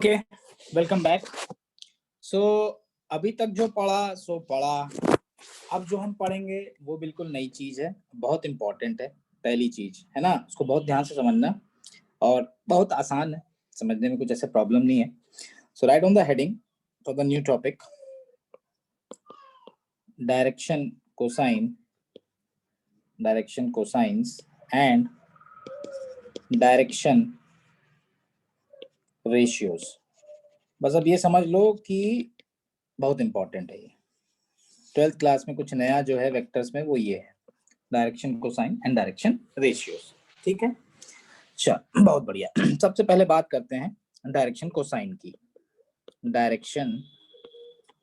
Okay, welcome back. सो अभी तक जो पढ़ा सो पढ़ा। अब जो हम पढ़ेंगे वो बिल्कुल नई चीज है, बहुत इंपॉर्टेंट है। पहली चीज है ना, उसको बहुत ध्यान से समझना और बहुत आसान है समझने में, कुछ ऐसे प्रॉब्लम नहीं है। So write on the heading for the new topic, direction cosines and direction ratios. बस अब ये समझ लो कि बहुत इंपॉर्टेंट है ये। 12th क्लास में कुछ नया जो है वेक्टर्स में वो ये है, direction cosine and direction ratios. ठीक है, चल बहुत बढ़िया। सबसे पहले बात करते हैं डायरेक्शन कोसाइन की। डायरेक्शन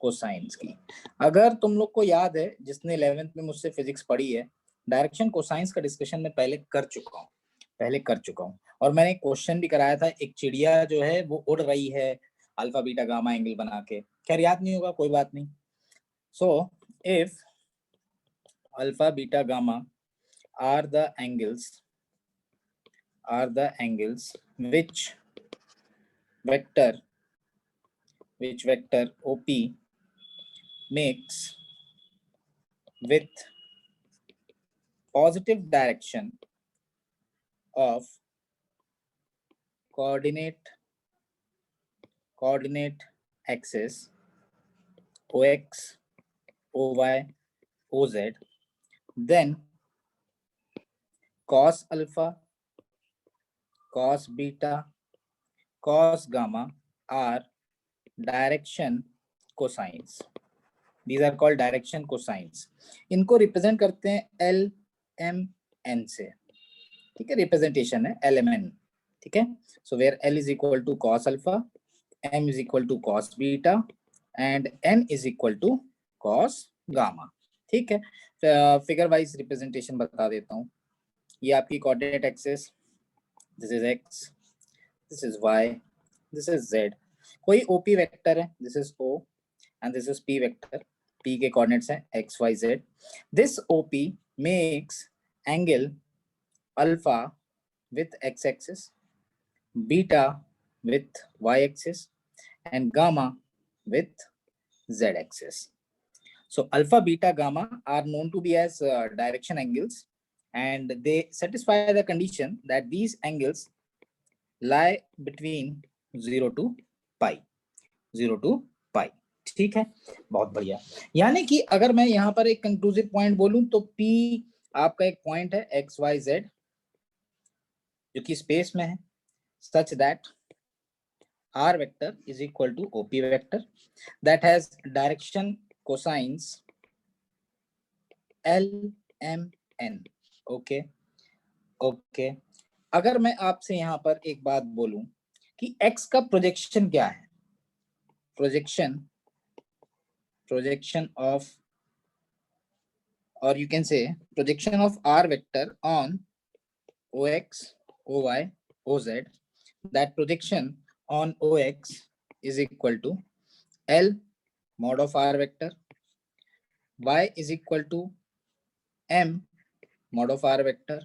कोसाइंस की, अगर तुम लोग को याद है, जिसने 11th में मुझसे फिजिक्स पढ़ी है, डायरेक्शन कोसाइंस का डिस्कशन मैं पहले कर चुका हूँ और मैंने एक क्वेश्चन भी कराया था। एक चिड़िया जो है वो उड़ रही है अल्फा बीटा गामा एंगल बना के। खैर याद नहीं होगा, कोई बात नहीं। So if alpha beta gamma are the angles which vector OP makes with positive direction of coordinate axis OX, OY, OZ, then cos alpha, cos beta, cos gamma are direction cosines. These are called direction cosines. इनको represent करते हैं L M N से। ठीक है, representation है L M N। ठीक है, so where L is equal to cos alpha, M is equal to cos beta and N is equal to cos gamma। ठीक है, फिगर वाइज रिप्रेजेंटेशन बता देता हूँ। ये आपकी coordinate axis, this is x, this is y, this is z। कोई OP vector है, this is O and this is P vector। P के कोऑर्डिनेट्स हैं x, y, z। This OP makes angle alpha with x axis, beta with y axis and gamma with z axis. So alpha, beta, gamma are known to be as direction angles, and they satisfy the condition that these angles lie between 0 to pi। ठीक है, बहुत बढ़िया। यानी कि अगर मैं यहाँ पर एक कंक्लूसिव पॉइंट बोलूं तो P आपका एक पॉइंट है x, y, z जो कि स्पेस में है, such that R vector is equal to OP vector that has direction cosines L M N। Okay, अगर मैं आपसे यहाँ पर एक बात बोलूं कि x का प्रोजेक्शन क्या है, projection of, or you can say projection of R vector on OX, OY, OZ, that projection on OX is equal to L mod of R vector, Y is equal to M mod of R vector,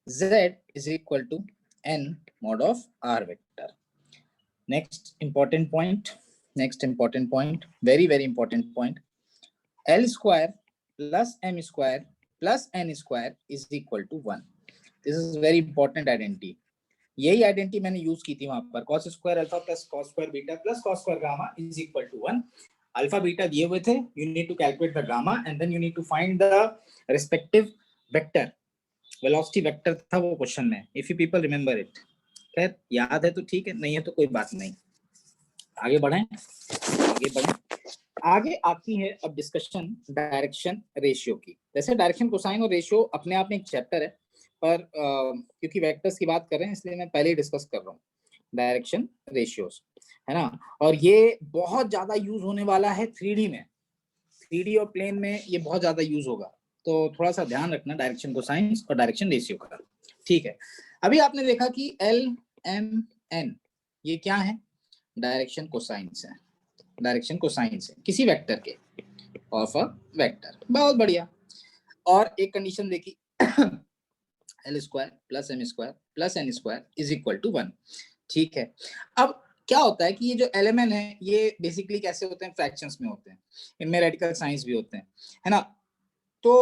Z is equal to N mod of R vector. Next important point, very, very important point, L square plus M square plus N square is equal to 1. This is very important identity. यही identity मैंने use की थी वहां पर, cos square alpha plus cos square beta plus cos square gamma is equal to 1। Alpha beta दिए हुए थे, you need to calculate the gamma and then you need to find the respective vector. Velocity vector था वो question में, if you people remember it. खैर याद है तो ठीक है, नहीं है तो कोई बात नहीं। आगे बढ़ें। आगे आती है अब डिस्कशन डायरेक्शन रेशियो की। वैसे डायरेक्शन कोसाइन और रेशियो अपने आप में एक चैप्टर है, पर क्योंकि वेक्टर्स की बात कर रहे हैं इसलिए मैं पहले ही डिस्कस कर रहा हूँ डायरेक्शन रेशियोज, है ना। और ये बहुत ज्यादा यूज होने वाला है 3D में, 3D और प्लेन में ये बहुत ज्यादा यूज होगा, तो थोड़ा सा ध्यान रखना डायरेक्शन कोसाइन और डायरेक्शन रेशियो का। ठीक है, अभी आपने देखा कि L M N ये क्या है, डायरेक्शन कोसाइंस है, डायरेक्शन कोसाइंस है किसी वेक्टर के, ऑफ अ वेक्टर। बहुत बढ़िया। और एक कंडीशन देखी, L square plus M square plus N square is equal to 1। ठीक है, अब क्या होता है कि ये जो एलिमेंट है ये बेसिकली कैसे होते हैं, फ्रैक्शंस में होते हैं, इनमें रेडिकल साइंस भी होते हैं, है ना। तो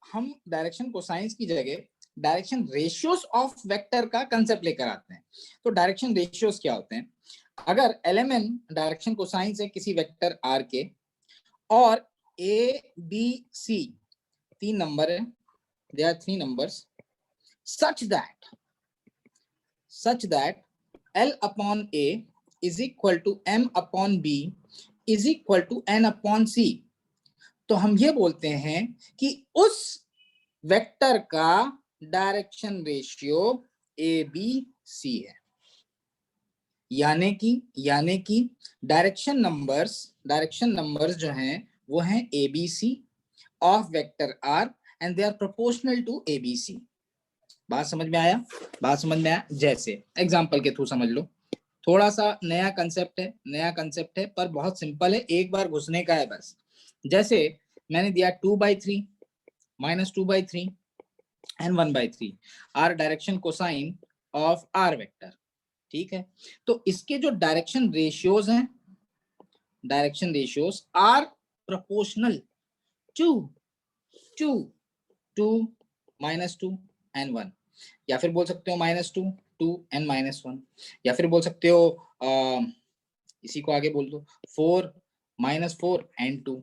हम डायरेक्शन कोसाइंस की जगह डायरेक्शन रेशियोज ऑफ वेक्टर का कंसेप्ट लेकर आते हैं। तो डायरेक्शन रेशियोज क्या होते हैं? अगर एलिमेंट डायरेक्शन कोसाइंस है किसी वेक्टर आर के और ए बी सी 3 नंबर है, they are 3 numbers such that L upon A is equal to M upon B is equal to N upon C, तो हम ये बोलते हैं कि उस वेक्टर का direction ratio A B C है। यानी कि डायरेक्शन नंबर्स जो हैं वो हैं A B C of vector R and they are proportional to A B C. बात समझ में आया? जैसे एग्जाम्पल के थ्रू समझ लो, थोड़ा सा नया कंसेप्ट है पर बहुत सिंपल है, एक बार घुसने का है बस। जैसे मैंने दिया 2/3 -2/3 and 1/3 are direction cosine of are vector, ठीक है। तो इसके जो डायरेक्शन रेशियोज हैं, direction ratios are proportional to 2 -2 and 1, या फिर बोल सकते हो -2 2 एंड -1, या फिर बोल सकते हो इसी को आगे बोल दो 4 -4 एंड 2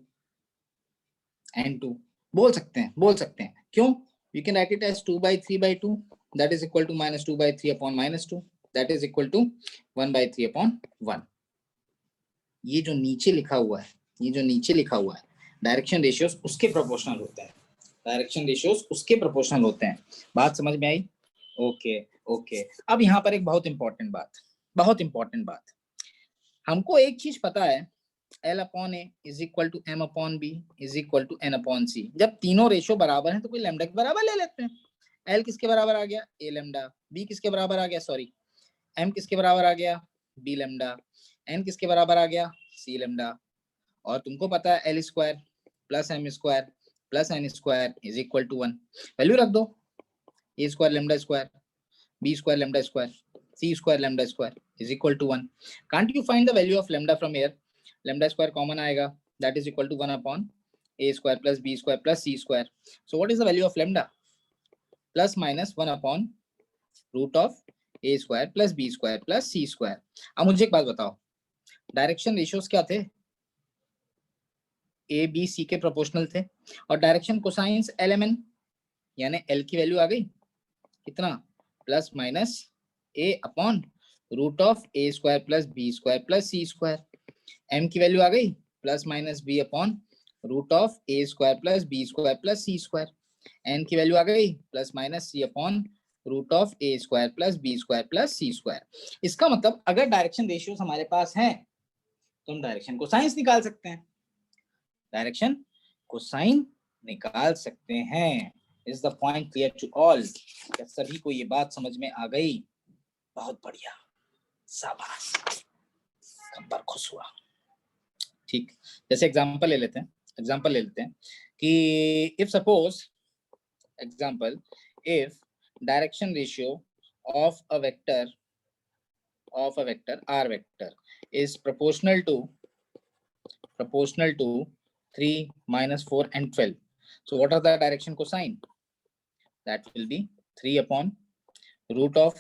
बोल सकते हैं। क्यों? You can write it as 2/3/2 that is equal to -2/3 upon -2 that is equal to 1/3 upon 1। ये जो नीचे लिखा हुआ है डायरेक्शन रेशियोज उसके प्रोपोर्शनल होते हैं। बात समझ में आई? ओके। अब यहाँ पर एक बहुत इंपॉर्टेंट बात, हमको एक चीज पता है, L upon A is equal to M upon B is equal to N upon C। जब तीनों रेशियो बराबर हैं तो कोई लैम्डा के बराबर ले लेते हैं। L किसके बराबर आ गया? A lambda. B किसके बराबर आ गया? M किसके बराबर आ गया? B lambda. N किसके बराबर आ गया? C lambda. और तुमको पता है L square plus M square plus N square is equal to 1। Value रख दो, A square lambda square, B square lambda square, C square lambda square is equal to 1। Can't you find the value of lambda from here? Lambda square common आएगा, that is equal to 1 upon A square plus B square plus C square. So what is the value of lambda? Plus minus 1 upon root of A square plus B square plus C square. अब मुझे एक बात बताओ, direction ratios क्या थे? ए B सी के proportional थे, और डायरेक्शन कोसाइंस एलिमेंट यानी L की वैल्यू आ गई कितना? Plus minus A upon root of A square plus B square plus C square. M की वैल्यू आ गई plus minus B upon root of A square plus B square plus C square. N की value आ गई plus minus C upon root of A square plus B square plus C square. इसका मतलब अगर direction ratios हमारे पास हैं तो हम डायरेक्शन कोसाइंस निकाल सकते हैं, डायरेक्शन कोसाइन निकाल सकते हैं। Is the point clear to all? क्या सभी को ये बात समझ में आ गई? बहुत बढ़िया, शाबाश, कंबर खुश हुआ। ठीक, जैसे एग्जांपल ले लेते हैं कि if suppose example if direction ratio of a vector r vector is proportional to 3 -4 and 12. So what are the direction cosine? That will be 3 upon root of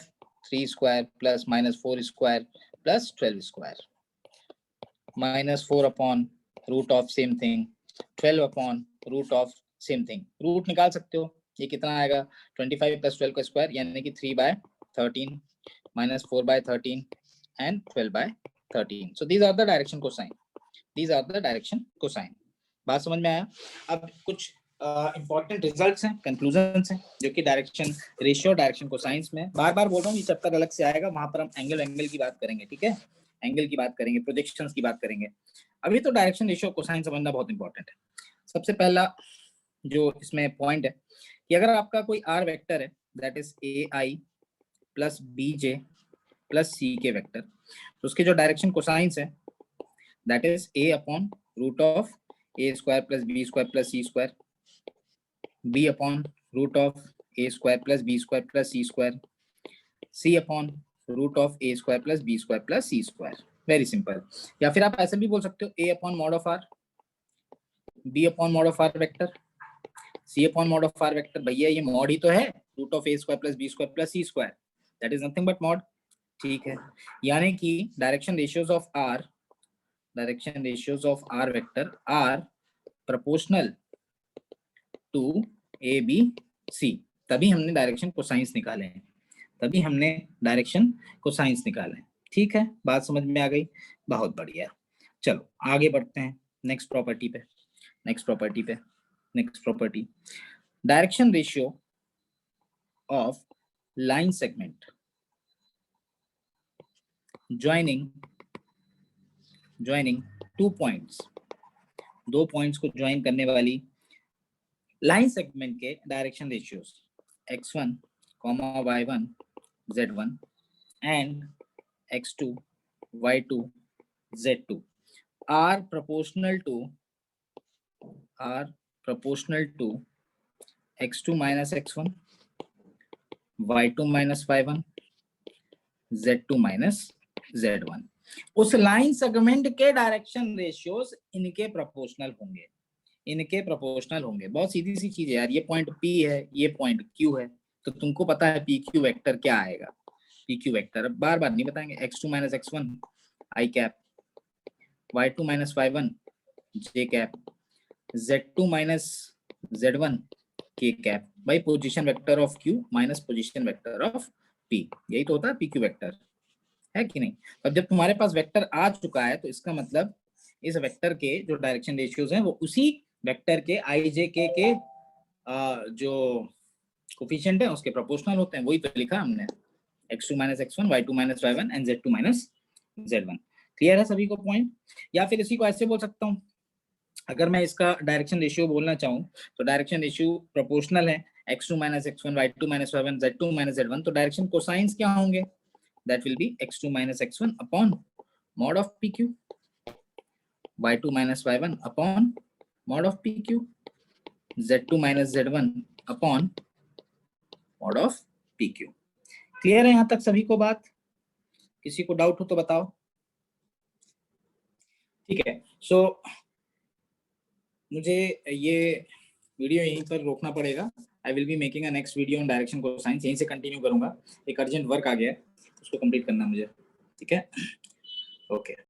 3 square plus minus 4 square plus 12 square minus 4 upon root of same thing 12 upon root of same thing. Root निकाल सकते हो, ये कितना आएगा? 25 plus 12 का square यानी कि 3/13 minus 4/13 and 12/13. So these are the direction cosine. बात समझ में आया? अब कुछ इंपॉर्टेंट रिजल्ट्स हैं, कंक्लूजन्स हैं जो कि डायरेक्शन रेशियो डायरेक्शन कोसाइंस में, बार बार बोल रहा हूँ, ये चैप्टर अलग से आएगा, वहां पर हम एंगल की बात करेंगे, ठीक है, एंगल की बात करेंगे, प्रोजेक्शंस की बात करेंगे। अभी तो डायरेक्शन रेशियो कोसाइन समझना बहुत इंपॉर्टेंट है। सबसे पहला जो इसमें पॉइंट है कि अगर आपका कोई आर वेक्टर है that is a i plus b j plus c k vector, तो उसके जो डायरेक्शन कोसाइंस है that is a upon root of a square plus b square plus c square, b upon root of a square plus b square plus c square, c upon root of a square plus b square plus c square, very simple. या फिर आप ऐसे भी बोल सकते हो a upon mod of r, b upon mod of are vector, c upon mod of are vector. भैया ये मॉड ही तो है, root of a square plus b square plus c square, that is nothing but mod. ठीक है, यानी कि direction ratios of are, direction ratios of are vector are proportional to A B C, तभी हमने direction cosines निकाले हैं, तभी हमने डायरेक्शन कोसाइंस निकाले हैं। ठीक है, बात समझ में आ गई, बहुत बढ़िया। चलो आगे बढ़ते हैं नेक्स्ट प्रॉपर्टी पे, नेक्स्ट प्रॉपर्टी पे, next property, direction ratio of line segment joining two points, दो पॉइंट्स को ज्वाइन करने वाली लाइन सेगमेंट के direction ratios x1, y1, z1 and x2, y2, z2 are proportional to x2 minus x1, y2 minus y1, z2 minus z1। उस line segment के direction ratios इनके proportional होंगे, इनके प्रोपोर्शनल होंगे। बहुत सीधी सी चीज है यार, ये पॉइंट P है, ये पॉइंट Q है, तो तुमको पता है PQ वेक्टर क्या आएगा, PQ वेक्टर अब बार बार नहीं बताएंगे, x2 minus x1 i cap, y2 minus y1 j cap, z2 minus z1 k cap, by position vector of Q minus position vector of P, यही तो होता है PQ वेक्टर, है कि नहीं। अब जब तुम्हारे पास वेक्टर आ चुका है तो इसका मतलब इस वेक्टर के जो डायरेक्शन रेशियोज हैं वो उसी वेक्टर के i j k के जो कोफिशिएंट है उसके प्रोपोर्शनल होते हैं, वही तो लिखा हमने, x2 minus x1, y2 minus y1 and z2 minus z1। Clear है सभी को पॉइंट। या फिर इसी को ऐसे बोल सकता हूँ, अगर मैं इसका डायरेक्शन रेशियो बोलना चाहूँ तो डायरेक्शन रेशियो प्रोपोर्शनल है x2 minus x1, y2 minus y1, z2 minus z1, तो डायरेक्शन कोसाइंस क्या होंगे, that will be x2 minus x1 upon mod of pq, y2 minus y1 upon mod of pq, z2 minus z1 upon mod of pq। Clear है यहां तक सभी को बात, किसी को डाउट हो तो बताओ। ठीक है, सो मुझे ये वीडियो यहीं पर रोकना पड़ेगा, I will be making a next video on direction cosines, यहीं से कंटिन्यू करूंगा, एक अर्जेंट वर्क आ गया है उसको कंप्लीट करना मुझे, ठीक है, ओके।